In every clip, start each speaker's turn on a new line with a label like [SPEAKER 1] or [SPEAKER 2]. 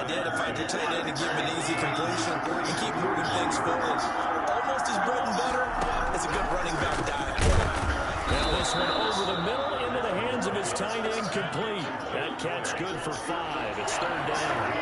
[SPEAKER 1] identify your tight end and give him an easy completion and keep moving things forward. Almost his bread and butter is a good running back dive.
[SPEAKER 2] Now this one over the middle into the hands of his tight end, complete. That catch good for 5. It's third down.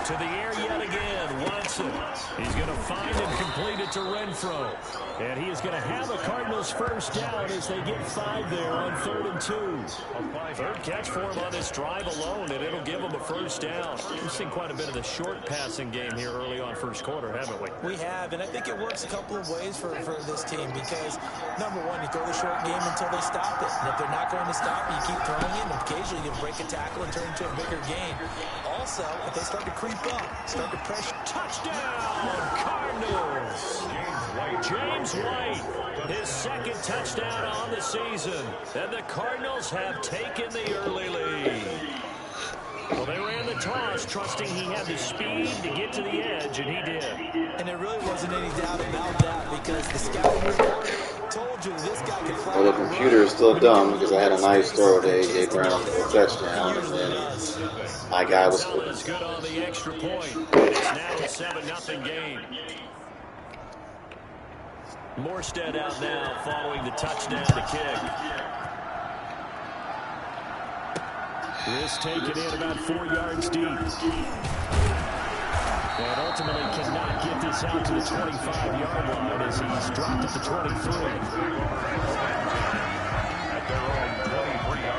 [SPEAKER 2] To the air yet again, Watson. He's going to find and complete it to Renfro. And he is going to have a Cardinals first down as they get 5 there on 3rd and 2. Third catch for him on this drive alone, and it'll give him a first down. We've seen quite a bit of the short passing game here early on first quarter, haven't we?
[SPEAKER 1] We have, and I think it works a couple of ways for this team because, number one, you throw the short game until they stop it. And if they're not going to stop it, you keep throwing it, and occasionally you can break a tackle and turn into a bigger gain. Also, if they start to creep up, start to pressure.
[SPEAKER 2] Touchdown, Cardinals! James White, his second touchdown on the season. And the Cardinals have taken the early lead. Well, they ran the toss, trusting he had the speed to get to the edge, and he did. And there really wasn't any doubt about that because the scouting report told you this guy could fly.
[SPEAKER 3] Well, the computer is still dumb because I had a nice throw to A.J. Brown for a touchdown, and then my guy was
[SPEAKER 2] good on the extra point. It's now a 7-0 game. Morstead out now following the touchdown to kick. This taken in about 4 yards deep. And ultimately cannot get this out to the 25-yard line as he's dropped at the 23.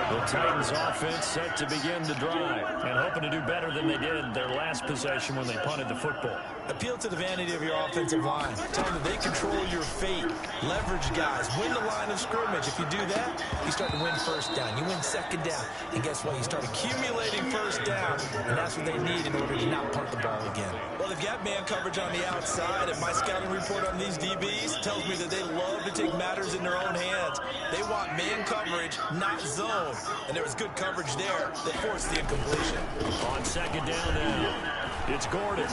[SPEAKER 2] The Titans offense set to begin the drive and hoping to do better than they did their last possession when they punted the football.
[SPEAKER 1] Appeal to the vanity of your offensive line. Tell them that they control your fate. Leverage guys. Win the line of scrimmage. If you do that, you start to win first down. You win second down. And guess what? You start accumulating first down. And that's what they need in order to not punt the ball again. Well, they've got man coverage on the outside. And my scouting report on these DBs tells me that they love to take matters in their own hands. They want man coverage, not zone. And there was good coverage there that forced the incompletion.
[SPEAKER 2] On second down now, it's Gordon.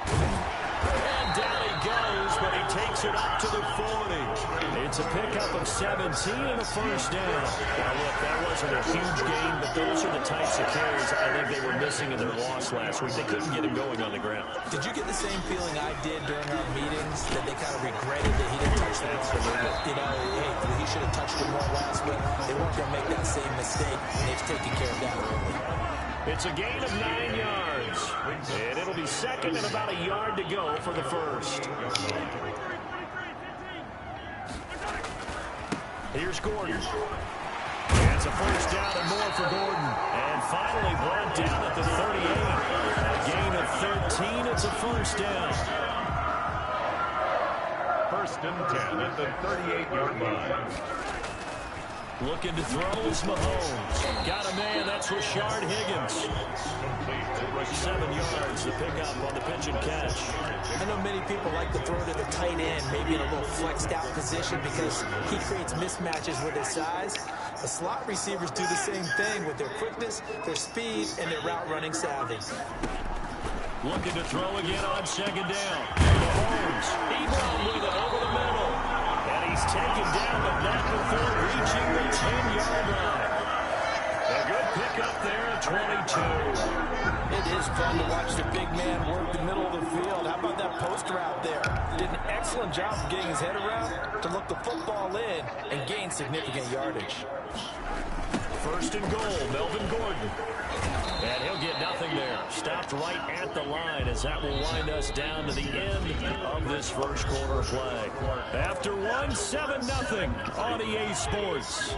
[SPEAKER 2] And down he goes, but he takes it up to the 40. It's a pickup of 17 and a first down. Now, look, that wasn't a huge gain, but those are the types of carries I think they were missing in their loss last week. They couldn't get him going on the ground.
[SPEAKER 1] Did you get the same feeling I did during our meetings, that they kind of regretted that he didn't touch the ball? You know, hey, he should have touched it more last week. They weren't going to make that same mistake, and they've taken care of that early. It's a gain of 9 yards, and it'll be second and about a yard to go for the first. Here's Gordon. It's a first down and more for Gordon. And finally brought down at the 38. A gain of 13. It's a first down.
[SPEAKER 4] First and 10 at the 38-yard line.
[SPEAKER 2] Looking to throw is Mahomes. Got a man. That's Rashard Higgins. 7 yards, the pickup on the pitch and catch.
[SPEAKER 1] I know many people like to throw to the tight end, maybe in a little flexed out position because he creates mismatches with his size. The slot receivers do the same thing with their quickness, their speed, and their route running savvy.
[SPEAKER 2] Looking to throw again on second down. Mahomes, Ebron with it over the middle. And he's taken down, but not before reaching the 10-yard line. A good pickup there at 22.
[SPEAKER 1] It is fun to watch the big man work the middle of the field. How about that post route there? Did an excellent job of getting his head around to look the football in and gain significant yardage.
[SPEAKER 2] First and goal, Melvin Gordon. And he'll get nothing there. Stopped right at the line as that will wind us down to the end of this first quarter of play. After one, 7-0 on EA Sports.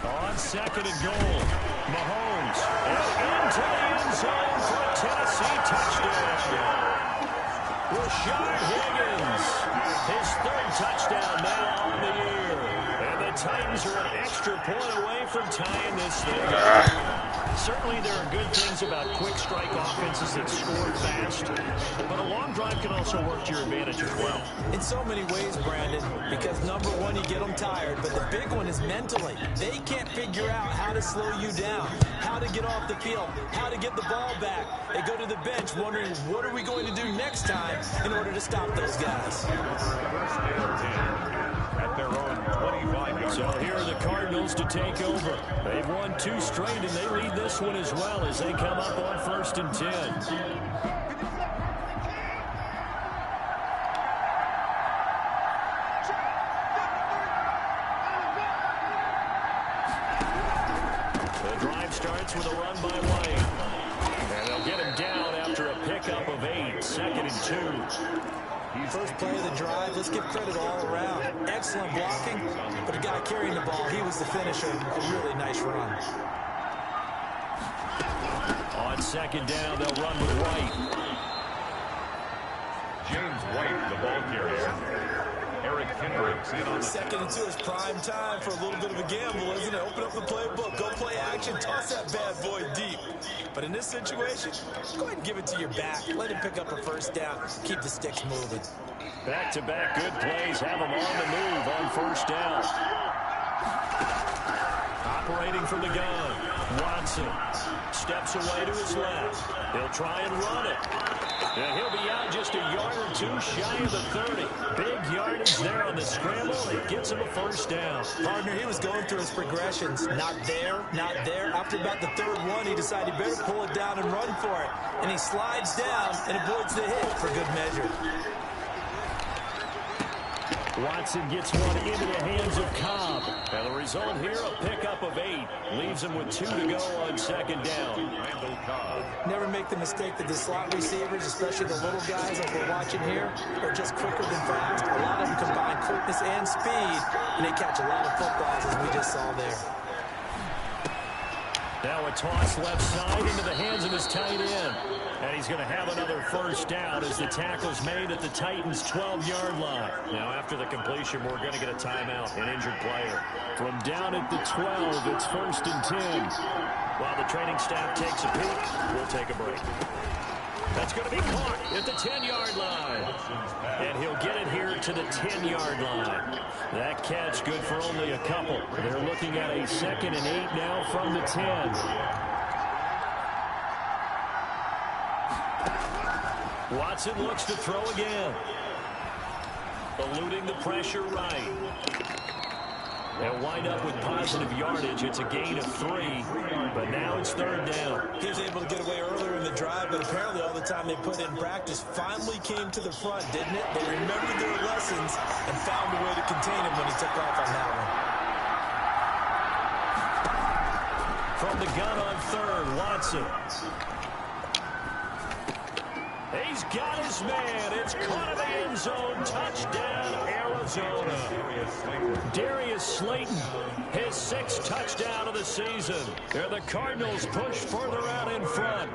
[SPEAKER 2] On second and goal, Mahomes. And into the end zone for a Tennessee touchdown. Rashard Higgins, his third touchdown now on the year. And the Titans are an extra point away from tying this thing up. Certainly there are good things about quick strike offenses that score fast, but a long drive can also work to your advantage as well.
[SPEAKER 1] In so many ways, Brandon, because number one, you get them tired, but the big one is mentally. They can't figure out how to slow you down, how to get off the field, how to get the ball back. They go to the bench wondering, what are we going to do next time in order to stop those guys?
[SPEAKER 4] First and 10 at their own 25-yard.
[SPEAKER 2] So here are the Cardinals to take over. They've won 2 straight, and they lead this one as well as they come up on 1st and 10. Starts with a run by White. And they'll get him down after a pickup of 8. 2nd and 2.
[SPEAKER 1] First play of the drive, let's give credit all around. Excellent blocking, but the guy carrying the ball, he was the finisher. A really nice run.
[SPEAKER 2] On 2nd down, they'll run with White.
[SPEAKER 4] James White, the ball carrier. Eric Kendricks in on the
[SPEAKER 1] 2nd and 2 is prime time for a little bit of a gamble, isn't it? Open up the playbook, go play action, toss that bad boy deep. But in this situation, go ahead and give it to your back. Let him pick up a 1st down. Keep the sticks moving.
[SPEAKER 2] Back-to-back good plays have him on the move on 1st down. Operating from the gun, Watson steps away to his left. He'll try and run it. And he'll be out just a yard or 2 shy of the 30. Big yardage there on the scramble. It gets him a 1st down.
[SPEAKER 1] Partner, he was going through his progressions. Not there, not there. After about the 3rd one, he decided he better pull it down and run for it. And he slides down and avoids the hit for good measure.
[SPEAKER 2] Watson gets one into the hands of Cobb. And the result here, a pickup of 8. Leaves him with 2 to go on 2nd down.
[SPEAKER 4] Randall Cobb.
[SPEAKER 1] Never make the mistake that the slot receivers, especially the little guys like we're watching here, are just quicker than fast. A lot of them combine quickness and speed, and they catch a lot of footballs, as we just saw there.
[SPEAKER 2] Now a toss left side into the hands of his tight end. And he's going to have another 1st down as the tackle's made at the Titans' 12-yard line. Now after the completion, we're going to get a timeout, an injured player. From down at the 12, it's 1st and 10. While the training staff takes a peek, we'll take a break. That's going to be caught at the 10-yard line. And he'll get it here to the 10-yard line. That catch good for only a couple. They're looking at a 2nd and 8 now from the 10. Watson looks to throw again. Eluding the pressure right. They'll wind up with positive yardage. It's a gain of 3, but now it's 3rd down.
[SPEAKER 1] He was able to get away earlier in the drive, but apparently all the time they put in practice finally came to the front, didn't it? They remembered their lessons and found a way to contain him when he took off on that
[SPEAKER 2] one. From the gun on 3rd, Watson. He's got his man. It's caught in the end zone. Touchdown, Arizona. Darius Slayton, his 6th touchdown of the season. And the Cardinals push further out in front.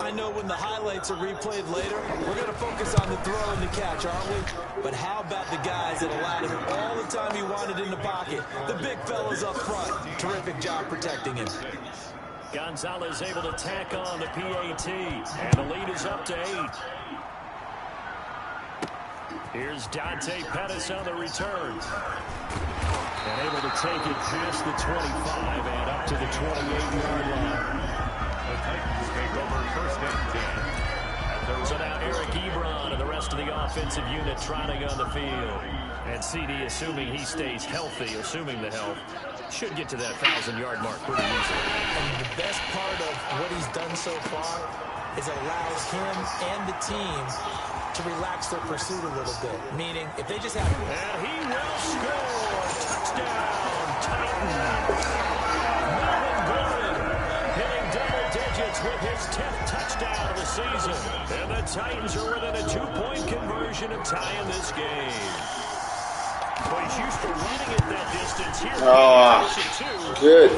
[SPEAKER 1] I know when the highlights are replayed later, we're going to focus on the throw and the catch, aren't we? But how about the guys that allowed him all the time he wanted in the pocket? The big fellas up front. Terrific job protecting him.
[SPEAKER 2] Gonzalez able to tack on the PAT, and the lead is up to 8. Here's Dante Pettis on the return. And able to take it past the 25 and up to the 28-yard line.
[SPEAKER 4] The Titans take over 1st and 10.
[SPEAKER 2] So now Eric Ebron and the rest of the offensive unit trotting on the field. And CD, assuming he stays healthy, assuming the health, should get to that 1,000-yard mark pretty easily.
[SPEAKER 1] And the best part of what he's done so far is it allows him and the team to relax their pursuit a little bit. Meaning, if they just have...
[SPEAKER 2] And he will score! Touchdown, Titans! Melvin Gordon hitting double digits with his 10th touchdown of the season. And the Titans are within a 2-point conversion of tying this game. Well, he's used to running at that distance here.
[SPEAKER 3] Good.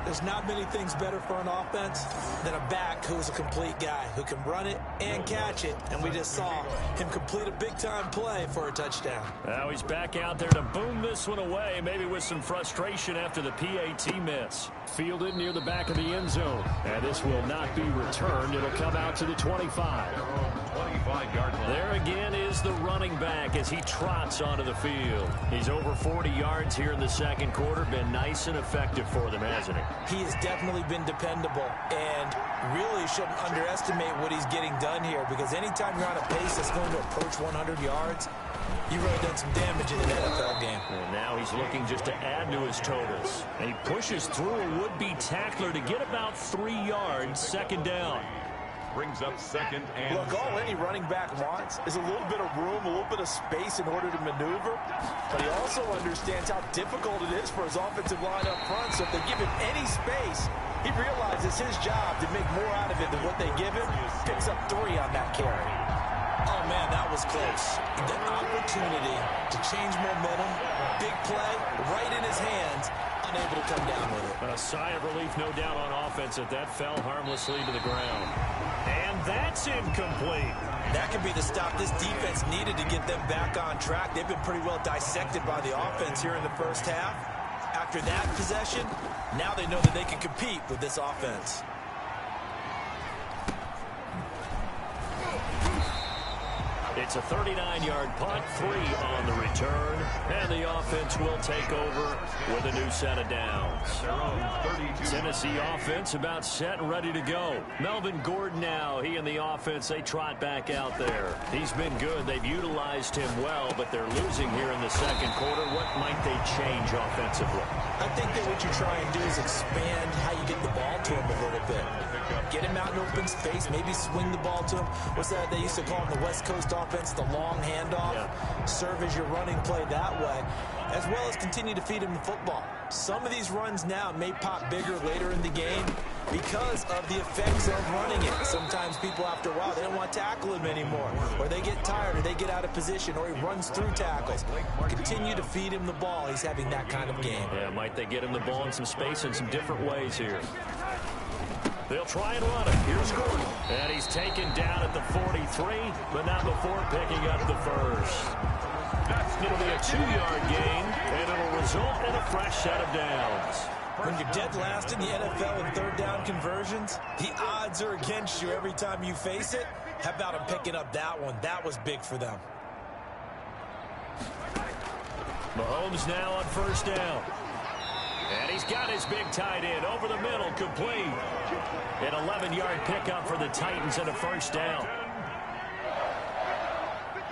[SPEAKER 1] There's There's not many things better for an offense than a back who's a complete guy, who can run it and catch it. And we just saw him complete a big-time play for a touchdown.
[SPEAKER 2] Now he's back out there to boom this one away, maybe with some frustration after the PAT miss. Fielded near the back of the end zone. And this will not be returned. It'll come out to the 25.
[SPEAKER 4] 25-yard line.
[SPEAKER 2] There again is the running back as he trots onto the field. He's over 40 yards here in the second quarter. Been nice and effective for them, hasn't he?
[SPEAKER 1] He has definitely been dependable, and really shouldn't underestimate what he's getting done here, because anytime you're on a pace that's going to approach 100 yards, you've really done some damage in an NFL game.
[SPEAKER 2] And now he's looking just to add to his totals. And he pushes through a would-be tackler to get about 3 yards, second down.
[SPEAKER 4] Brings up second and
[SPEAKER 1] Look, all any running back wants is a little bit of room, a little bit of space in order to maneuver. But he also understands how difficult it is for his offensive line up front. So if they give him any space, he realizes his job to make more out of it than what they give him. Picks up 3 on that carry. Oh, man, that was close. The opportunity to change momentum, big play, right in his hands, unable to come down with it.
[SPEAKER 2] A sigh of relief, no doubt, on offense that fell harmlessly to the ground. And that's incomplete.
[SPEAKER 1] That could be the stop this defense needed to get them back on track. They've been pretty well dissected by the offense here in the first half. After that possession, now they know that they can compete with this offense.
[SPEAKER 2] It's a 39-yard punt, 3 on the return, and the offense will take over with a new set of downs. Tennessee offense about set and ready to go. Melvin Gordon now, he and the offense, they trot back out there. He's been good. They've utilized him well, but they're losing here in the second quarter. What might they change offensively?
[SPEAKER 1] I think that what you try and do is expand how you get the ball to him a little bit. Get him out in open space, maybe swing the ball to him. What's that they used to call him, the West Coast offense, the long handoff? Yeah. Serve as your running play that way, as well as continue to feed him the football. Some of these runs now may pop bigger later in the game because of the effects of running it. Sometimes people, after a while, they don't want to tackle him anymore, or they get tired, or they get out of position, or he runs through tackles. Continue to feed him the ball. He's having that kind of game.
[SPEAKER 2] Yeah, might they get him the ball in some space in some different ways here. They'll try and run it. Here's Gordon. And he's taken down at the 43, but not before picking up the first. That's going to be a 2-yard gain, and it'll result in a fresh set of downs.
[SPEAKER 1] When you're dead last in the NFL in third down conversions, the odds are against you every time you face it. How about him picking up that one? That was big for them.
[SPEAKER 2] Mahomes now on first down. And he's got his big tight end over the middle, complete. An 11-yard pickup for the Titans and a first down.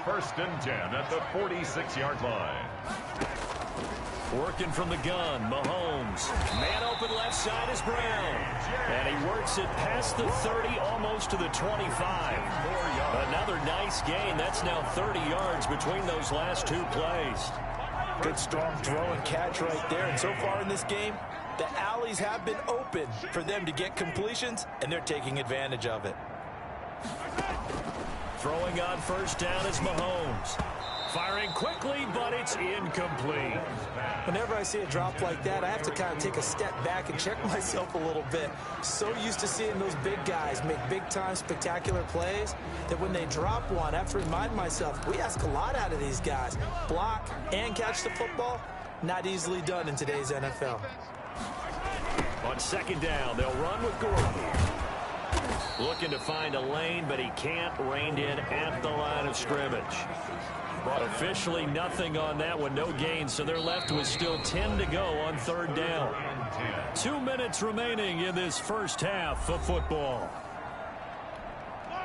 [SPEAKER 4] First and 10 at the 46-yard line.
[SPEAKER 2] Working from the gun, Mahomes. Man open left side is Brown. And he works it past the 30, almost to the 25. Another nice gain. That's now 30 yards between those last 2 plays.
[SPEAKER 1] Good strong throw and catch right there. And so far in this game, the alleys have been open for them to get completions, and they're taking advantage of it.
[SPEAKER 2] Throwing on first down is Mahomes. Firing quickly, but it's incomplete.
[SPEAKER 1] Whenever I see a drop like that, I have to kind of take a step back and check myself a little bit. So used to seeing those big guys make big-time spectacular plays that when they drop one, I have to remind myself, we ask a lot out of these guys. Block and catch the football, not easily done in today's NFL.
[SPEAKER 2] On second down, they'll run with Gordon. Looking to find a lane, but he can't. Reined in at the line of scrimmage. Officially nothing on that one, no gain, so they're left with still 10 to go on third down. 2 minutes remaining in this first half of football.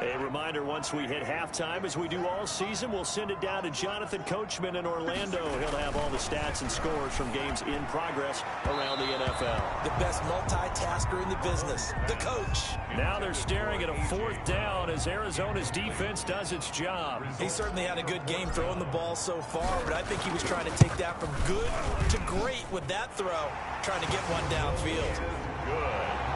[SPEAKER 2] A reminder, once we hit halftime, as we do all season, we'll send it down to Jonathan Coachman in Orlando. He'll have all the stats and scores from games in progress around the NFL.
[SPEAKER 1] The best multitasker in the business, the coach.
[SPEAKER 2] Now they're staring at a fourth down as Arizona's defense does its job.
[SPEAKER 1] He certainly had a good game throwing the ball so far, but I think he was trying to take that from good to great with that throw, trying to get one downfield.
[SPEAKER 4] Good.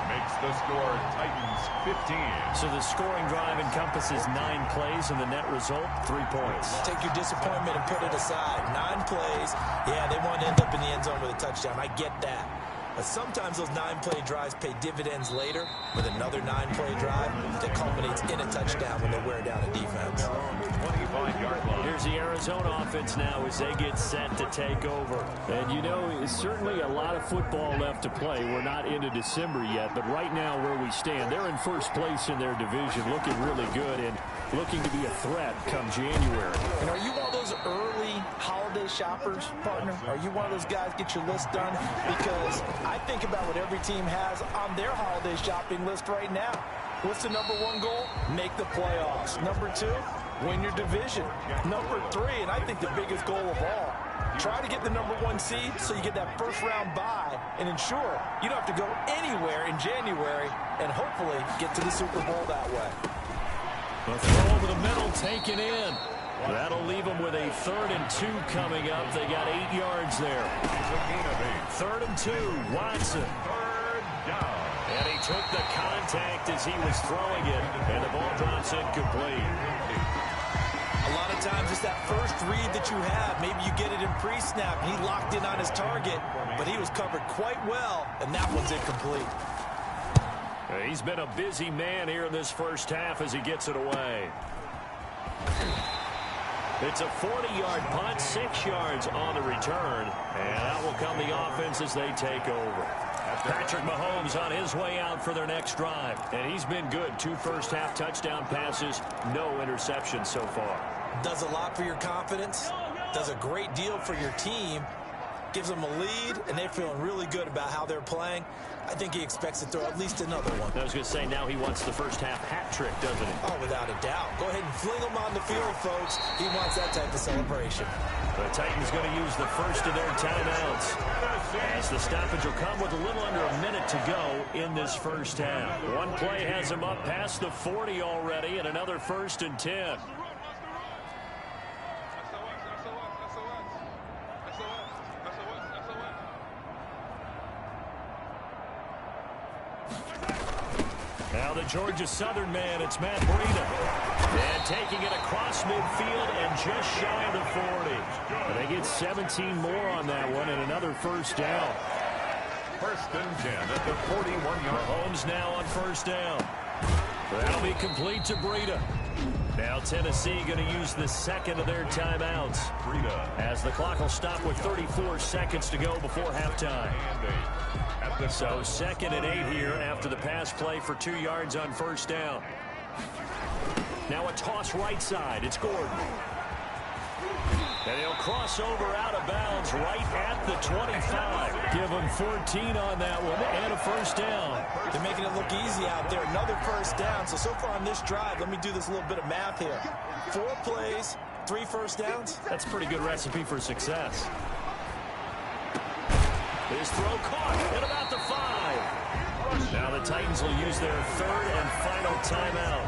[SPEAKER 4] Makes the score Titans 15.
[SPEAKER 2] So the scoring drive encompasses 9 plays, and the net result, 3 points.
[SPEAKER 1] Take your disappointment and put it aside. 9 plays. Yeah, they want to end up in the end zone with a touchdown. I get that. But sometimes those 9-play drives pay dividends later with another 9-play drive that culminates in a touchdown when they wear down a defense.
[SPEAKER 4] 25-yard line.
[SPEAKER 2] Here's the Arizona offense now as they get set to take over.
[SPEAKER 5] And, you know, it's certainly a lot of football left to play. We're not into December yet, but right now where we stand, they're in first place in their division, looking really good and looking to be a threat come January.
[SPEAKER 1] And are you one of those early holiday shoppers, partner? Are you one of those guys get your list done? Because I think about what every team has on their holiday shopping list right now. What's the #1 goal? Make the playoffs. #2, win your division. #3, and I think the biggest goal of all, try to get the #1 seed so you get that first-round bye and ensure you don't have to go anywhere in January and hopefully get to the Super Bowl that way.
[SPEAKER 2] A throw over the middle taken in. That'll leave them with a 3rd and 2 coming up. They got 8 yards there. 3rd and 2, Watson.
[SPEAKER 4] Third down.
[SPEAKER 2] And he took the contact as he was throwing it, and the ball drops incomplete.
[SPEAKER 1] A lot of times it's that first read that you have. Maybe you get it in pre-snap. He locked in on his target, but he was covered quite well, and that one's incomplete.
[SPEAKER 2] He's been a busy man here in this first half as he gets it away. It's a 40-yard punt, 6 yards on the return, and that will come the offense as they take over. Patrick Mahomes on his way out for their next drive, and he's been good. 2 first-half touchdown passes, no interceptions so far.
[SPEAKER 1] Does a lot for your confidence, does a great deal for your team, gives them a lead, and they're feeling really good about how they're playing. I think he expects to throw at least another one.
[SPEAKER 2] I was going to say, now he wants the first-half hat trick, doesn't he?
[SPEAKER 1] Oh, without a doubt. Go ahead and fling him on the field, folks. He wants that type of celebration.
[SPEAKER 2] The Titans going to use the first of their timeouts, as the stoppage will come with a little under a minute to go in this first half. One play has him up past the 40 already, and another 1st and 10. Now the Georgia Southern man, it's Matt Breida. And taking it across midfield and just shy of the 40. And they get 17 more on that one and another first down.
[SPEAKER 4] 1st and 10 at the 41-yard line.
[SPEAKER 2] Mahomes now on first down. That'll be complete to Breida. Now Tennessee going to use the 2nd of their timeouts.
[SPEAKER 4] Breida.
[SPEAKER 2] As the clock will stop with 34 seconds to go before halftime. So 2nd and 8 here after the pass play for 2 yards on first down. Now a toss right side. It's Gordon. And he'll cross over out of bounds right at the 25. Give him 14 on that one and a first down.
[SPEAKER 1] They're making it look easy out there. Another first down. So far on this drive, let me do this little bit of math here. 4 plays, 3 first downs.
[SPEAKER 2] That's a pretty good recipe for success. His throw caught at about the 5. Now the Titans will use their 3rd and final timeout,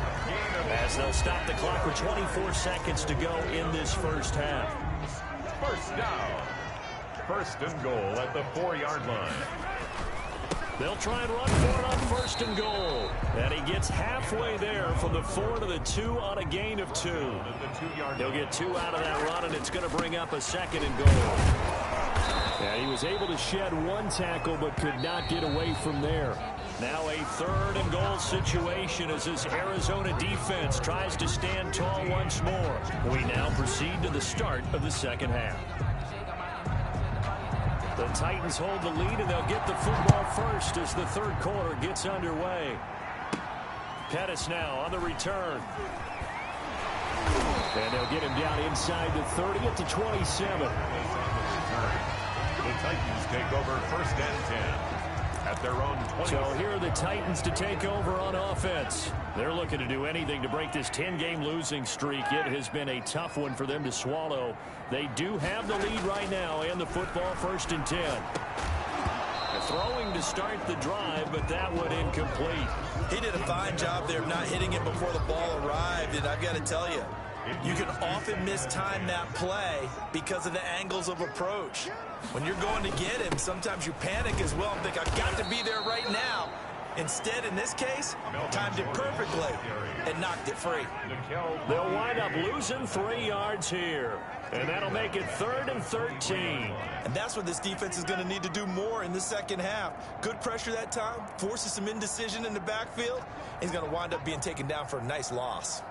[SPEAKER 2] as they'll stop the clock with 24 seconds to go in this first half.
[SPEAKER 4] First down. 1st and goal at the 4-yard line.
[SPEAKER 2] They'll try and run for it on 1st and goal. And he gets halfway there from the 4 to the 2 on a gain of 2. He'll get 2 out of that run, and it's going to bring up a 2nd and goal. Yeah, he was able to shed 1 tackle but could not get away from there. Now a 3rd and goal situation as this Arizona defense tries to stand tall once more. We now proceed to the start of the second half. The Titans hold the lead, and they'll get the football first as the 3rd quarter gets underway. Pettis now on the return. And they'll get him down inside the 30 at the 27.
[SPEAKER 4] The Titans take over 1st and 10 at their own 20.
[SPEAKER 2] So here are the Titans to take over on offense. They're looking to do anything to break this 10-game losing streak. It has been a tough one for them to swallow. They do have the lead right now and the football 1st and 10. Throwing to start the drive, but that one incomplete.
[SPEAKER 1] He did a fine job there of not hitting it before the ball arrived, and I've got to tell you, you can often mistime that play because of the angles of approach. When you're going to get him, sometimes you panic as well and think, I've got to be there right now. Instead, in this case, timed it perfectly. and knocked it free.
[SPEAKER 2] They'll wind up losing 3 yards here. And that'll make it 3rd and 13.
[SPEAKER 1] And that's what this defense is going to need to do more in the second half. Good pressure that time, forces some indecision in the backfield. He's going to wind up being taken down for a nice loss.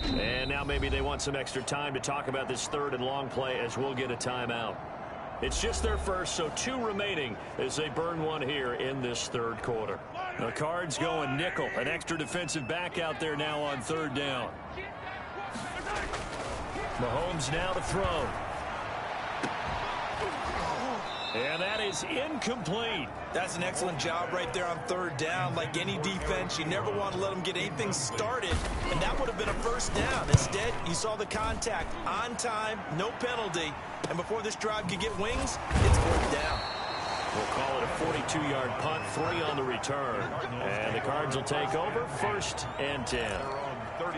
[SPEAKER 2] And now maybe they want some extra time to talk about this 3rd and long play as we'll get a timeout. It's just their first, so 2 remaining as they burn one here in this 3rd quarter. The Cards going nickel, an extra defensive back out there now on 3rd down. Mahomes now to throw. And that is incomplete.
[SPEAKER 1] That's an excellent job right there on 3rd down. Like any defense, you never want to let them get anything started, and that would have been a first down. Instead, you saw the contact on time, no penalty, and before this drive could get wings, it's 4th down.
[SPEAKER 2] We'll call it a 42-yard punt, 3 on the return. And the Cards will take over, 1st and 10.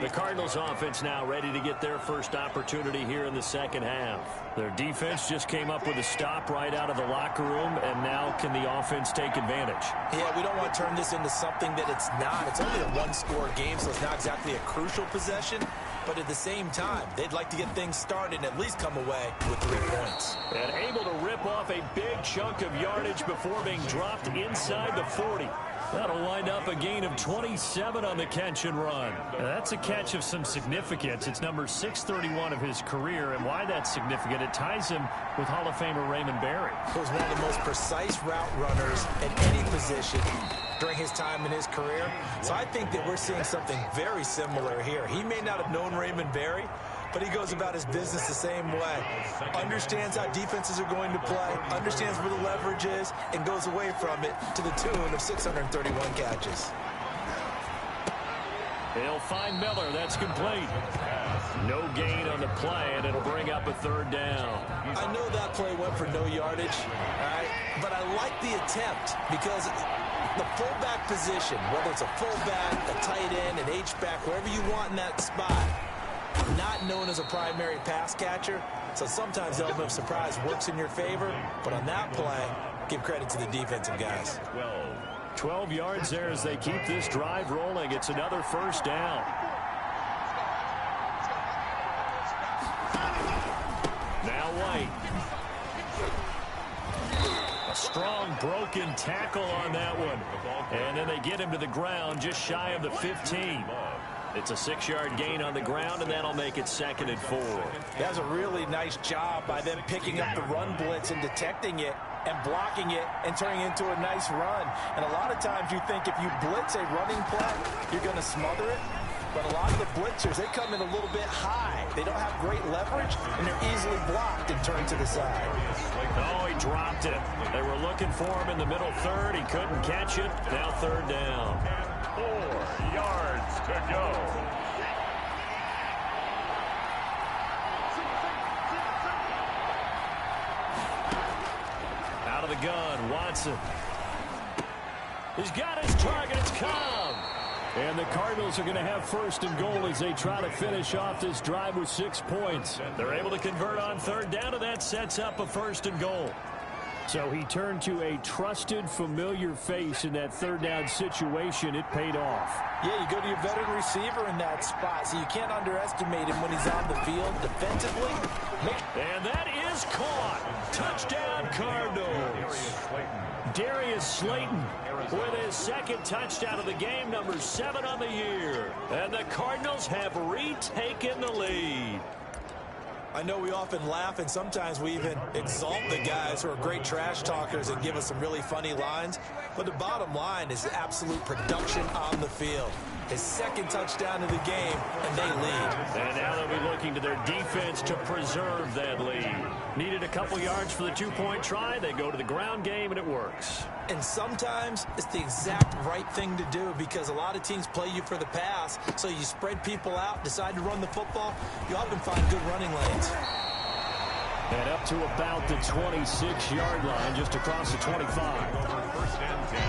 [SPEAKER 2] The Cardinals offense now ready to get their first opportunity here in the second half. Their defense just came up with a stop right out of the locker room, and now can the offense take advantage?
[SPEAKER 1] Yeah, we don't want to turn this into something that it's not. It's only a 1-score game, so it's not exactly a crucial possession. But at the same time, they'd like to get things started and at least come away with 3 points.
[SPEAKER 2] And able to rip off a big chunk of yardage before being dropped inside the 40. That'll wind up a gain of 27 on the catch and run.
[SPEAKER 5] Now, that's a catch of some significance. It's number 631 of his career, and why that's significant, it ties him with Hall of Famer Raymond Berry.
[SPEAKER 1] He was one of the most precise route runners at any position during his time in his career. So I think that we're seeing something very similar here. He may not have known Raymond Berry, but he goes about his business the same way. Understands how defenses are going to play, understands where the leverage is, and goes away from it to the tune of 631 catches.
[SPEAKER 2] They'll find Miller. That's complete. No gain on the play, and it'll bring up a 3rd down.
[SPEAKER 1] I know that play went for no yardage, all right, but I like the attempt because the fullback position, whether it's a fullback, a tight end, an H-back, wherever you want in that spot, not known as a primary pass catcher, so sometimes the element of surprise works in your favor, but on that play, give credit to the defensive guys.
[SPEAKER 2] 12 yards there as they keep this drive rolling. It's another 1st down. Now White. A strong broken tackle on that one. And then they get him to the ground just shy of the 15. It's a 6-yard gain on the ground, and that'll make it 2nd and 4.
[SPEAKER 1] That's a really nice job by them picking up the run blitz and detecting it and blocking it and turning it into a nice run. And a lot of times you think if you blitz a running play, you're going to smother it. But a lot of the blitzers, they come in a little bit high. They don't have great leverage, and they're easily blocked and turned to the side.
[SPEAKER 2] Oh, he dropped it. They were looking for him in the middle 3rd. He couldn't catch it. Now 3rd down.
[SPEAKER 4] 4 yards to go.
[SPEAKER 2] Out of the gun, Watson. He's got his target. It's Cobb.
[SPEAKER 5] And the Cardinals are going to have 1st and goal as they try to finish off this drive with 6 points.
[SPEAKER 2] They're able to convert on 3rd down, and that sets up a 1st and goal.
[SPEAKER 5] So he turned to a trusted, familiar face in that 3rd down situation. It paid off.
[SPEAKER 1] Yeah, you go to your veteran receiver in that spot, so you can't underestimate him when he's on the field defensively.
[SPEAKER 2] And that is caught. Touchdown, Cardinals. Darius Slayton with his 2nd touchdown of the game, number 7 on the year. And the Cardinals have retaken the lead.
[SPEAKER 1] I know we often laugh, and sometimes we even exalt the guys who are great trash talkers and give us some really funny lines. But the bottom line is absolute production on the field. His 2nd touchdown of the game, and they lead.
[SPEAKER 2] And now they'll be looking to their defense to preserve that lead. Needed a couple yards for the 2-point try. They go to the ground game, and it works.
[SPEAKER 1] And sometimes it's the exact right thing to do because a lot of teams play you for the pass, so you spread people out, decide to run the football. You often find good running lanes.
[SPEAKER 5] And up to about the 26-yard line, just across the 25.
[SPEAKER 4] 1st and 10.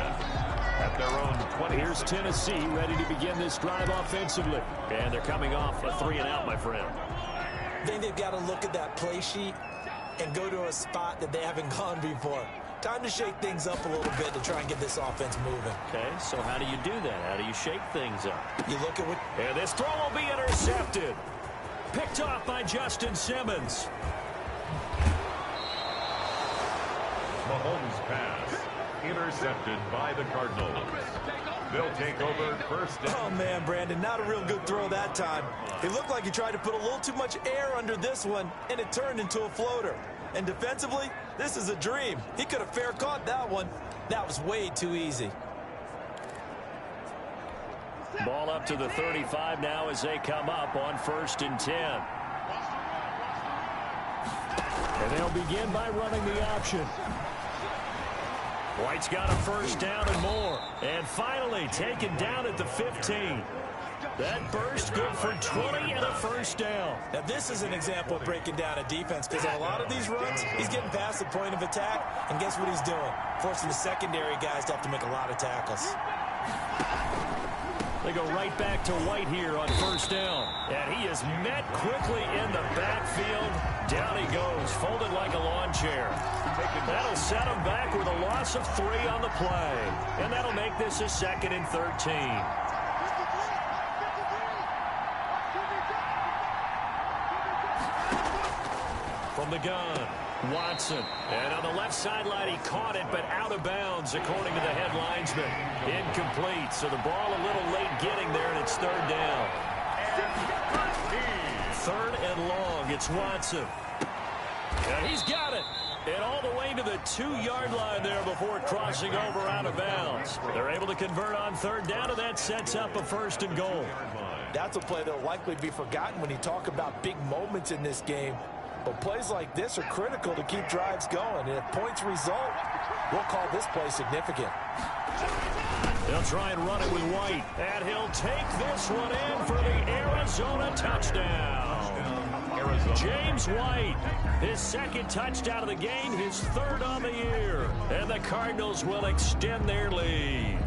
[SPEAKER 4] At their own 20.
[SPEAKER 5] Here's Tennessee ready to begin this drive offensively.
[SPEAKER 2] And they're coming off a 3-and-out, my friend.
[SPEAKER 1] I think they've got to look at that play sheet and go to a spot that they haven't gone before. Time to shake things up a little bit to try and get this offense moving.
[SPEAKER 2] Okay, so how do you do that? How do you shake things up?
[SPEAKER 1] You look at what...
[SPEAKER 2] And this throw will be intercepted. Picked off by Justin Simmons.
[SPEAKER 4] Mahomes' pass intercepted by the Cardinals. They'll take over first down.
[SPEAKER 1] Oh, man, Brandon, not a real good throw that time. It looked like he tried to put a little too much air under this one, and it turned into a floater. And defensively, this is a dream. He could have fair caught that one. That was way too easy.
[SPEAKER 2] Ball up to the 35 now as they come up on 1st and 10.
[SPEAKER 5] And they'll begin by running the option.
[SPEAKER 2] White's got a first down and more. And finally taken down at the 15. That burst good for 20 and a first down.
[SPEAKER 1] Now, this is an example of breaking down a defense, because on a lot of these runs, he's getting past the point of attack, and guess what he's doing? Forcing the secondary guys to have to make a lot of tackles.
[SPEAKER 2] They go right back to White here on 1st down. And he is met quickly in the backfield. Down he goes, folded like a lawn chair. That'll set him back with a loss of 3 on the play. And that'll make this a 2nd and 13. From the gun, Watson. And on the left sideline, he caught it, but out of bounds, according to the head linesman. Incomplete, so the ball a little late getting there, and it's 3rd down. 3rd and long, it's Watson. And he's got it. And all the way to the 2-yard line there before crossing over out of bounds. They're able to convert on 3rd down, and that sets up a 1st and goal.
[SPEAKER 1] That's a play that will likely be forgotten when you talk about big moments in this game. But plays like this are critical to keep drives going. And if points result, we'll call this play significant.
[SPEAKER 2] They'll try and run it with White. And he'll take this one in for the Arizona touchdown. James White, his 2nd touchdown of the game, his 3rd on the year. And the Cardinals will extend their lead.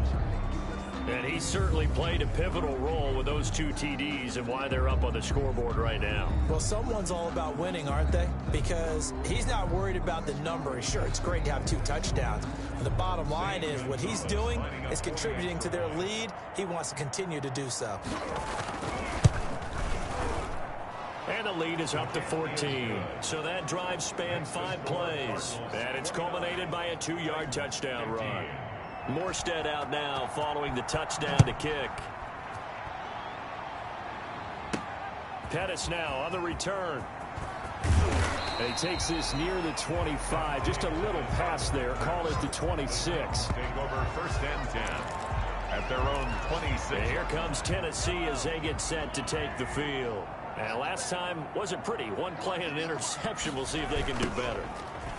[SPEAKER 2] And he certainly played a pivotal role with those 2 TDs and why they're up on the scoreboard right now.
[SPEAKER 1] Well, someone's all about winning, aren't they? Because he's not worried about the number. Sure, it's great to have 2 touchdowns. But the bottom line is what he's doing is contributing to their lead. He wants to continue to do so.
[SPEAKER 2] And the lead is up to 14. So that drive spanned 5 plays. And it's culminated by a 2-yard touchdown run. Morstead out now following the touchdown to kick. Pettis now on the return.
[SPEAKER 5] And he takes this near the 25. Just a little pass there. Call it the 26.
[SPEAKER 4] Take over 1st and 10 at their own 26.
[SPEAKER 2] And here comes Tennessee as they get set to take the field. And last time wasn't pretty. 1 play and an interception. We'll see if they can do better.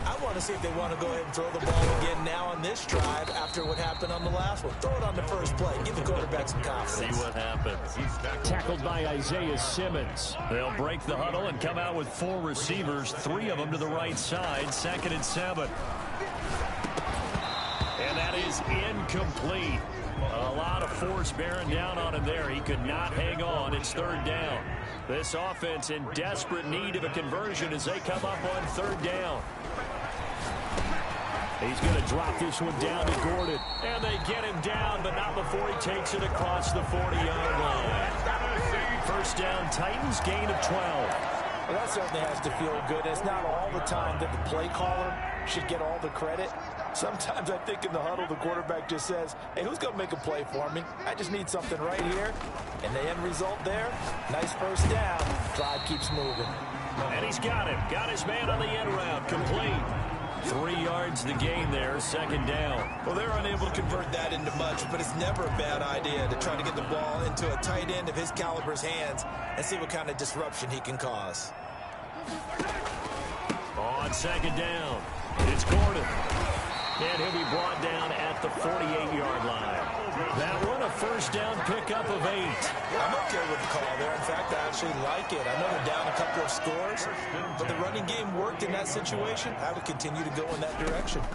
[SPEAKER 1] I want to see if they want to go ahead and throw the ball again now on this drive after what happened on the last one. Throw it on the first play. Give the quarterback some confidence.
[SPEAKER 2] See what happens.
[SPEAKER 5] Tackled by Isaiah Simmons.
[SPEAKER 2] They'll break the huddle and come out with 4 receivers, 3 of them to the right side. 2nd and 7. And that is incomplete. A lot of force bearing down on him there. He could not hang on. It's 3rd down. This offense in desperate need of a conversion as they come up on 3rd down. He's going to drop this one down to Gordon. And they get him down, but not before he takes it across the 40-yard line. 1st down, Titans, gain of 12.
[SPEAKER 1] Well, that certainly has to feel good. It's not all the time that the play caller should get all the credit. Sometimes I think in the huddle, the quarterback just says, hey, who's going to make a play for me? I just need something right here. And the end result there, nice 1st down. Drive keeps moving.
[SPEAKER 2] And he's got him. Got his man on the end route. Complete. 3 yards the gain there, 2nd down.
[SPEAKER 1] Well, they're unable to convert that into much, but it's never a bad idea to try to get the ball into a tight end of his caliber's hands and see what kind of disruption he can cause.
[SPEAKER 2] On 2nd down, it's Gordon. And he'll be brought down at the 48-yard line. That one, a 1st down pickup of 8.
[SPEAKER 1] I'm okay with the call there. In fact, I actually like it. I know they're down a couple of scores, but the running game worked in that situation. I would continue to go in that direction.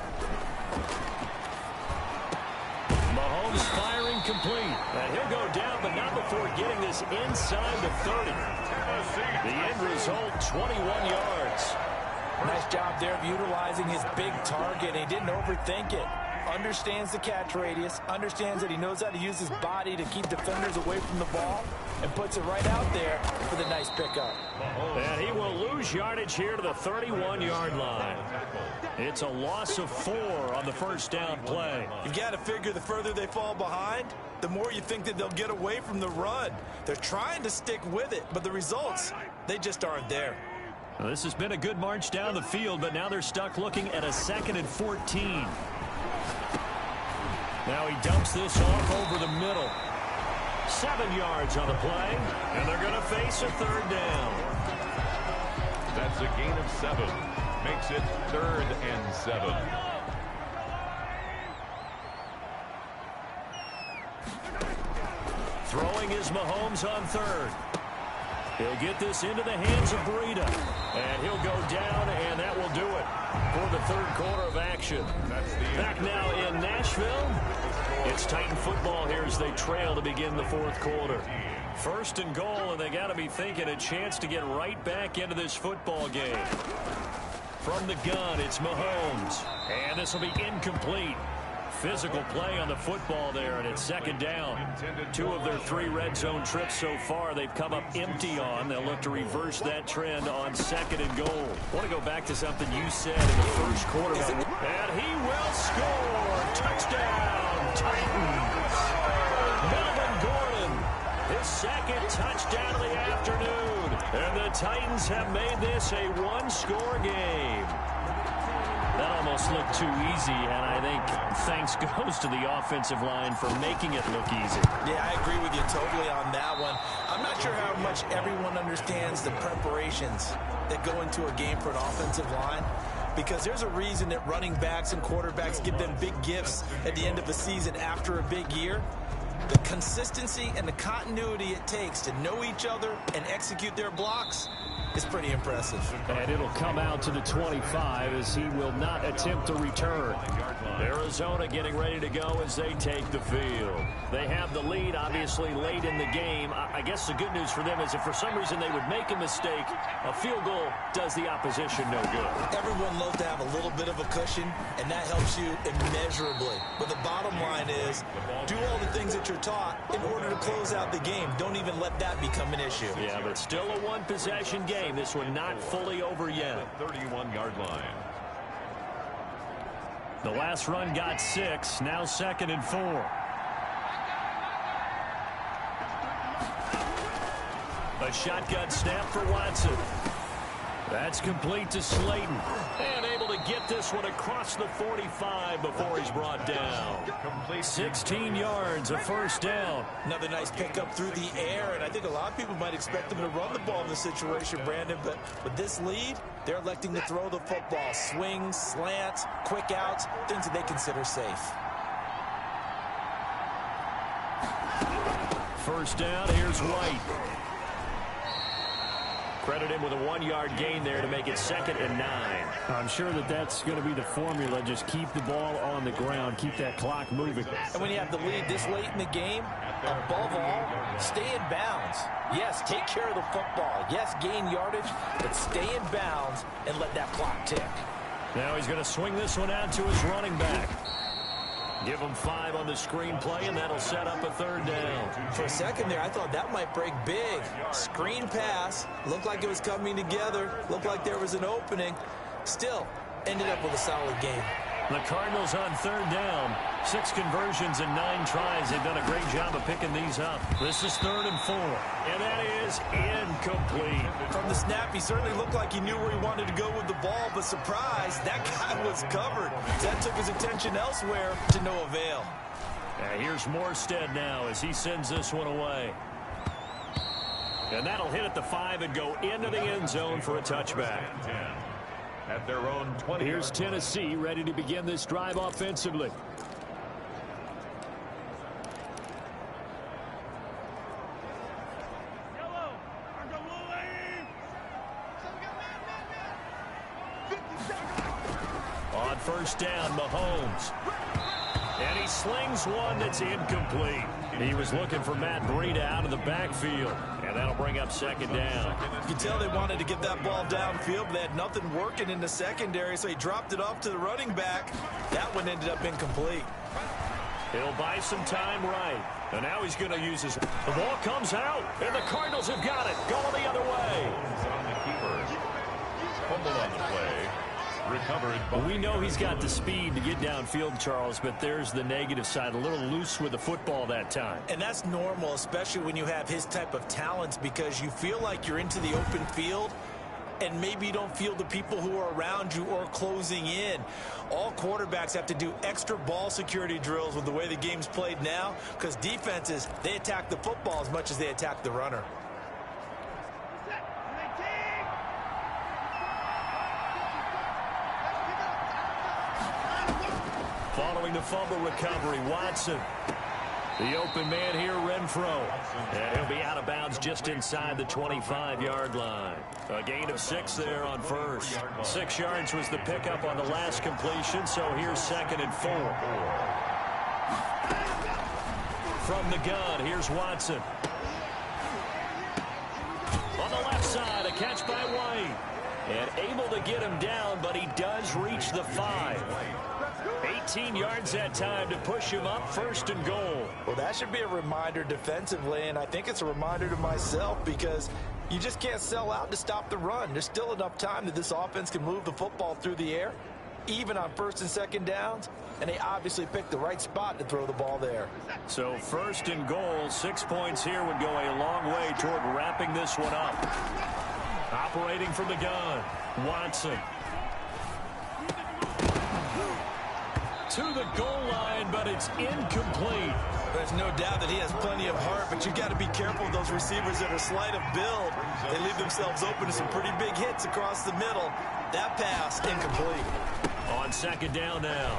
[SPEAKER 2] Mahomes firing complete. And he'll go down, but not before getting this inside the 30. The end result, 21 yards.
[SPEAKER 1] Nice job there of utilizing his big target. He didn't overthink it. Understands the catch radius, understands that he knows how to use his body to keep defenders away from the ball, and puts it right out there for the nice pickup.
[SPEAKER 2] And he will lose yardage here to the 31-yard line. It's a loss of 4 on the first down play.
[SPEAKER 1] You've got to figure the further they fall behind, the more you think that they'll get away from the run. They're trying to stick with it, but the results, they just aren't there.
[SPEAKER 2] Well, this has been a good march down the field, but now they're stuck looking at a 2nd and 14. Now he dumps this off over the middle. 7 yards on the play, and they're going to face a 3rd down.
[SPEAKER 4] That's a gain of 7. Makes it 3rd and 7.
[SPEAKER 2] Throwing is Mahomes on 3rd. He'll get this into the hands of Breida. And he'll go down, and that will do it for the 3rd quarter of action. Back now in Nashville. It's Titan football here as they trail to begin the 4th quarter. 1st and goal, and they got to be thinking a chance to get right back into this football game. From the gun, it's Mahomes. And this will be incomplete. Physical play on the football there, and it's 2nd down. 2 of their 3 red zone trips so far they've come up empty on. They'll look to reverse that trend on 2nd and goal. I want to go back to something you said in the 1st quarter. And he will score. Touchdown, Titans. Melvin Gordon, his 2nd touchdown of the afternoon. And the Titans have made this a 1-score game. That almost looked too easy, and I think thanks goes to the offensive line for making it look easy.
[SPEAKER 1] Yeah, I agree with you totally on that one. I'm not sure how much everyone understands the preparations that go into a game for an offensive line, because there's a reason that running backs and quarterbacks give them big gifts at the end of the season after a big year. The consistency and the continuity it takes to know each other and execute their blocks is pretty impressive.
[SPEAKER 5] And it'll come out to the 25 as he will not attempt to return.
[SPEAKER 2] Arizona getting ready to go as they take the field. They have the lead, obviously, late in the game. I guess the good news for them is if for some reason they would make a mistake, a field goal does the opposition no good.
[SPEAKER 1] Everyone loves to have a little bit of a cushion, and that helps you immeasurably. But the bottom line is, do all the things that you're taught in order to close out the game. Don't even let that become an issue.
[SPEAKER 2] Yeah, but still a 1-possession game. This one not fully over yet.
[SPEAKER 4] 31-yard line.
[SPEAKER 2] The last run got 6. Now 2nd and 4. A shotgun snap for Watson. That's complete to Slayton. And able to get this one across the 45 before he's brought down. 16 yards, a 1st down.
[SPEAKER 1] Another nice pickup through the air, and I think a lot of people might expect them to run the ball in this situation, Brandon, but with this lead, they're electing to throw the football. Swings, slants, quick outs, things that they consider safe.
[SPEAKER 2] 1st down, here's White. Credit him with a 1-yard gain there to make it 2nd and 9.
[SPEAKER 5] I'm sure that that's going to be the formula. Just keep the ball on the ground. Keep that clock moving.
[SPEAKER 1] And when you have the lead this late in the game, above all, stay in bounds. Yes, take care of the football. Yes, gain yardage, but stay in bounds and let that clock tick.
[SPEAKER 2] Now he's going to swing this one out to his running back. Give him 5 on the screen play, and that'll set up a 3rd down.
[SPEAKER 1] For a second there, I thought that might break big. Screen pass. Looked like it was coming together. Looked like there was an opening. Still, ended up with a solid game.
[SPEAKER 2] The Cardinals on 3rd down. 6 conversions and 9 tries. They've done a great job of picking these up. This is 3rd and 4. And that is incomplete.
[SPEAKER 1] From the snap, he certainly looked like he knew where he wanted to go with the ball, but surprise, that guy was covered. That took his attention elsewhere to no avail.
[SPEAKER 2] And here's Morstead now as he sends this one away. And that'll hit at the 5 and go into the end zone for a touchback.
[SPEAKER 4] At their own 20.
[SPEAKER 5] Here's Tennessee ready to begin this drive offensively.
[SPEAKER 2] On 1st down, Mahomes. And he slings one that's incomplete.
[SPEAKER 5] He was looking for Matt Breida out of the backfield, and that'll bring up second down.
[SPEAKER 1] You can tell they wanted to get that ball downfield, but they had nothing working in the secondary, so he dropped it off to the running back. That one ended up incomplete.
[SPEAKER 5] He'll buy some time right. And now he's going to use his... The ball comes out, and the Cardinals have got it. Going the other way.
[SPEAKER 4] On the keeper. Fumble on the play. Recovered.
[SPEAKER 5] Well, we know he's got the speed to get downfield, Charles, but there's the negative side. A little loose with the football that time.
[SPEAKER 1] And that's normal, especially when you have his type of talents, because you feel like you're into the open field, and maybe you don't feel the people who are around you or closing in. All quarterbacks have to do extra ball security drills with the way the game's played now, because defenses, they attack the football as much as they attack the runner.
[SPEAKER 5] Following the fumble recovery, Watson. The open man here, Renfro. And he'll be out of bounds just inside the 25-yard line. A gain of 6 there on first. 6 yards was the pickup on the last completion, so here's 2nd and 4. From the gun, here's Watson. On the left side, a catch by White. And able to get him down, but he does reach the 5. 18 yards that time to push him up, 1st and goal.
[SPEAKER 1] Well, that should be a reminder defensively, and I think it's a reminder to myself, because you just can't sell out to stop the run. There's still enough time that this offense can move the football through the air, even on 1st and 2nd downs, and they obviously picked the right spot to throw the ball there.
[SPEAKER 5] So 1st and goal, 6 points here would go a long way toward wrapping this one up. Operating from the gun, Watson. To the goal line, but it's incomplete.
[SPEAKER 1] There's no doubt that he has plenty of heart, but you got to be careful with those receivers that are slight of build. They leave themselves open to some pretty big hits across the middle. That pass, incomplete.
[SPEAKER 5] On 2nd down now,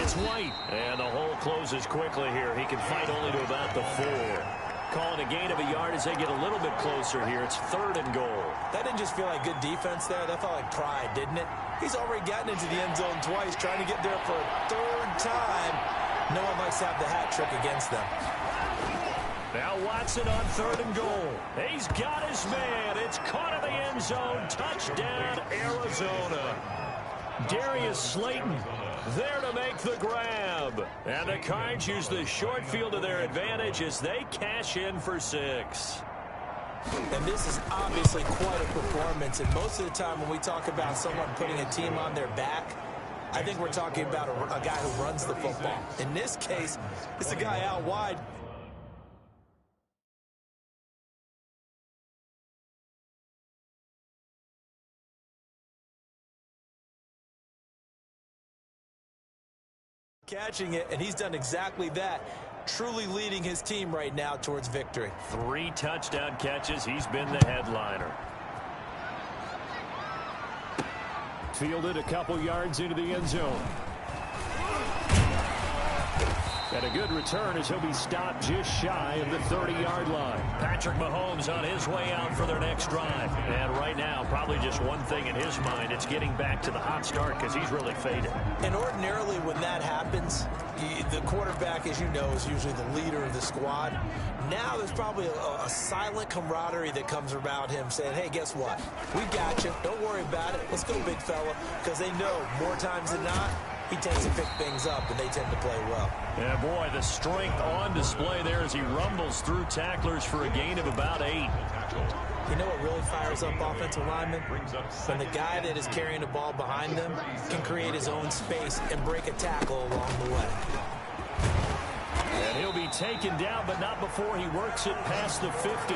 [SPEAKER 5] it's White. And the hole closes quickly here. He can fight only to about the 4. Calling a gain of a yard as they get a little bit closer here. It's 3rd and goal.
[SPEAKER 1] That didn't just feel like good defense there. That felt like pride, didn't it? He's already gotten into the end zone twice, trying to get there for a 3rd time. No one likes to have the hat trick against them.
[SPEAKER 5] Now Watson on 3rd and goal. He's got his man. It's caught in the end zone. Touchdown, Arizona. Darius Slayton there to make the grab. And the Cards use the short field to their advantage as they cash in for 6.
[SPEAKER 1] And this is obviously quite a performance. And most of the time when we talk about someone putting a team on their back, I think we're talking about a guy who runs the football. In this case, it's a guy out wide. Catching it, and he's done exactly that, truly leading his team right now towards victory.
[SPEAKER 5] 3 touchdown catches. He's been the headliner. Fielded a couple yards into the end zone. And a good return as he'll be stopped just shy of the 30-yard line. Patrick Mahomes on his way out for their next drive. And right now, probably just one thing in his mind. It's getting back to the hot start because he's really faded.
[SPEAKER 1] And ordinarily when that happens, the quarterback, as you know, is usually the leader of the squad. Now there's probably a silent camaraderie that comes around him saying, hey, guess what? We got you. Don't worry about it. Let's go, big fella. Because they know more times than not, he tends to pick things up, and they tend to play well.
[SPEAKER 5] Yeah, boy, the strength on display there as he rumbles through tacklers for a gain of about 8.
[SPEAKER 1] You know what really fires up offensive linemen? When the guy that is carrying the ball behind them can create his own space and break a tackle along the way.
[SPEAKER 5] And he'll be taken down, but not before he works it past the 50.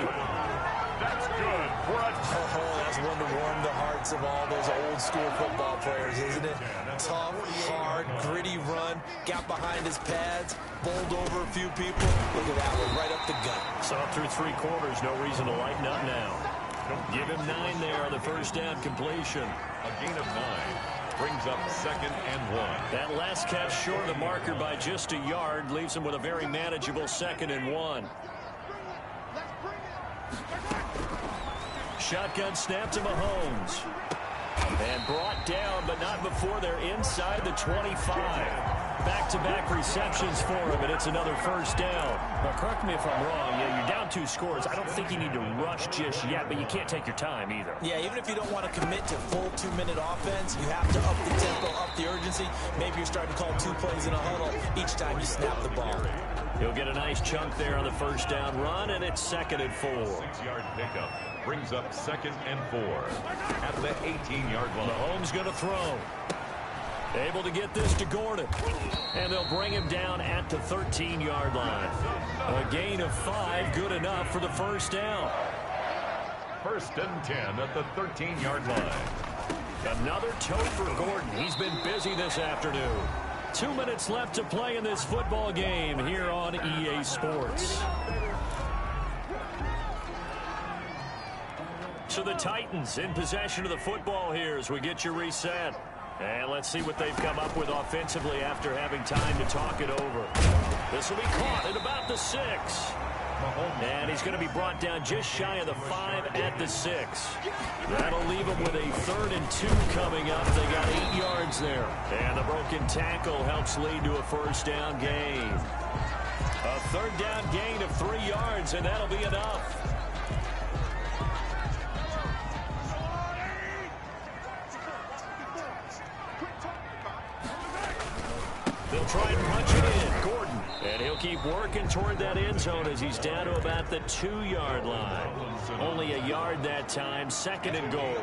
[SPEAKER 4] That's good.
[SPEAKER 1] Oh, that's one to warm the hearts of all those old school football players, isn't it? Tough, hard, gritty run, got behind his pads, bowled over a few people. Look at that one, right up the gut.
[SPEAKER 5] Saw through 3 quarters, no reason to lighten up now. Give him 9 there on the first down completion.
[SPEAKER 4] A gain of 9 brings up 2nd and 1.
[SPEAKER 5] That last catch short of the marker by just a yard leaves him with a very manageable 2nd and 1. Shotgun snap to Mahomes. And brought down, but not before they're inside the 25. Back-to-back receptions for him, and it's another first down.
[SPEAKER 2] Now, correct me if I'm wrong. Yeah, you're down 2 scores. I don't think you need to rush just yet, but you can't take your time either.
[SPEAKER 1] Yeah, even if you don't want to commit to full 2-minute offense, you have to up the tempo, up the urgency. Maybe you're starting to call 2 plays in a huddle each time you snap the ball.
[SPEAKER 2] He'll get a nice chunk there on the first down run, and it's 2nd and 4.
[SPEAKER 4] 6-yard pickup brings up 2nd and 4 at the 18-yard line.
[SPEAKER 2] Mahomes going to throw. Able to get this to Gordon. And they'll bring him down at the 13-yard line. A gain of 5, good enough for the first down.
[SPEAKER 4] 1st and 10 at the 13-yard line.
[SPEAKER 2] Another tote for Gordon. He's been busy this afternoon. 2 minutes left to play in this football game here on EA Sports. So the Titans in possession of the football here as we get you reset. And let's see what they've come up with offensively after having time to talk it over. This will be caught at about the 6. And he's going to be brought down just shy of the 5 at the 6. That'll leave him with a 3rd and 2 coming up. They got 8 yards there. And the broken tackle helps lead to a first down gain. A 3rd down gain of 3 yards, and that'll be enough. They'll try and punch it in. Gordon. And he'll keep working toward that end zone as he's down to about the 2-yard line. Only a yard that time. 2nd and goal.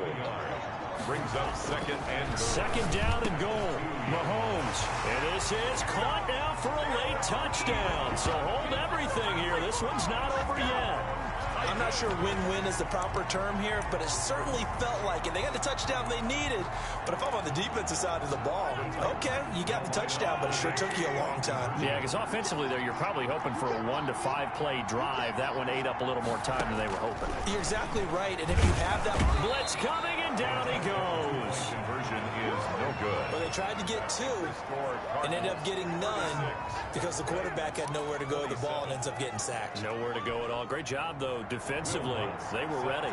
[SPEAKER 4] Brings up 2nd and goal.
[SPEAKER 2] 2nd down and goal. Mahomes. And this is caught now for a late touchdown. So hold everything here. This one's not over yet.
[SPEAKER 1] I'm not sure win-win is the proper term here, but it certainly felt like it. They got the touchdown they needed, but if I'm on the defensive side of the ball, okay, you got the touchdown, but it sure took you a long time.
[SPEAKER 2] Yeah, because offensively there, you're probably hoping for a 1 to 5 play drive. That one ate up a little more time than they were hoping.
[SPEAKER 1] You're exactly right, and if you have that
[SPEAKER 2] blitz coming, and down he goes.
[SPEAKER 4] Conversion is no good.
[SPEAKER 1] Well, they tried to get 2 and ended up getting none because the quarterback had nowhere to go with the ball and ends up getting sacked.
[SPEAKER 2] Nowhere to go at all. Great job, though, defensively. They were ready.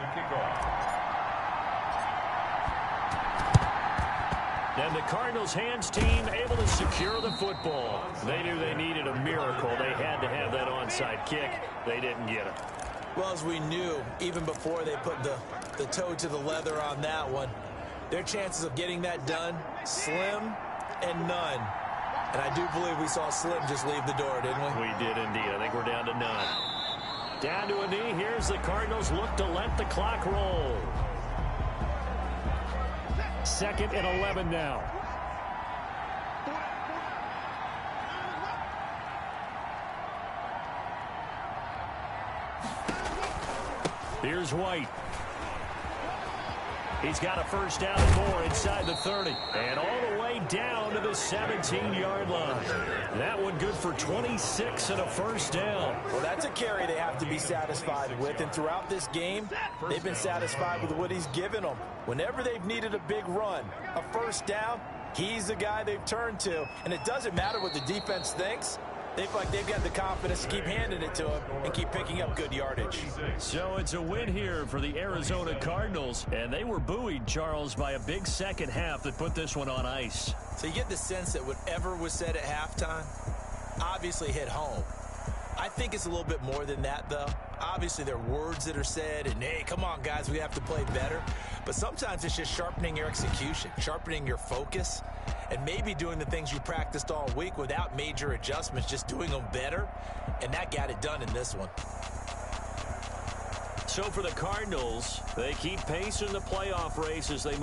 [SPEAKER 2] And the Cardinals' hands team able to secure the football. They knew they needed a miracle. They had to have that onside kick. They didn't get it.
[SPEAKER 1] Well, as we knew, even before they put the toe to the leather on that one, their chances of getting that done, slim and none. And I do believe we saw Slim just leave the door, didn't we?
[SPEAKER 2] We did indeed. I think we're down to none. Down to a knee. Here's the Cardinals look to let the clock roll. 2nd and 11 now. Here's White. He's got a first down and more inside the 30. And all the way down to the 17-yard line. That one good for 26 and a first down.
[SPEAKER 1] Well, that's a carry they have to be satisfied with. And throughout this game, they've been satisfied with what he's given them. Whenever they've needed a big run, a first down, he's the guy they've turned to. And it doesn't matter what the defense thinks. They feel like they've got the confidence to keep handing it to him and keep picking up good yardage.
[SPEAKER 2] So it's a win here for the Arizona Cardinals. And they were buoyed, Charles, by a big second half that put this one on ice.
[SPEAKER 1] So you get the sense that whatever was said at halftime obviously hit home. I think it's a little bit more than that, though. Obviously, there are words that are said, and, hey, come on, guys, we have to play better. But sometimes it's just sharpening your execution, sharpening your focus, and maybe doing the things you practiced all week without major adjustments, just doing them better, and that got it done in this one.
[SPEAKER 2] So for the Cardinals, they keep pace in the playoff race as they move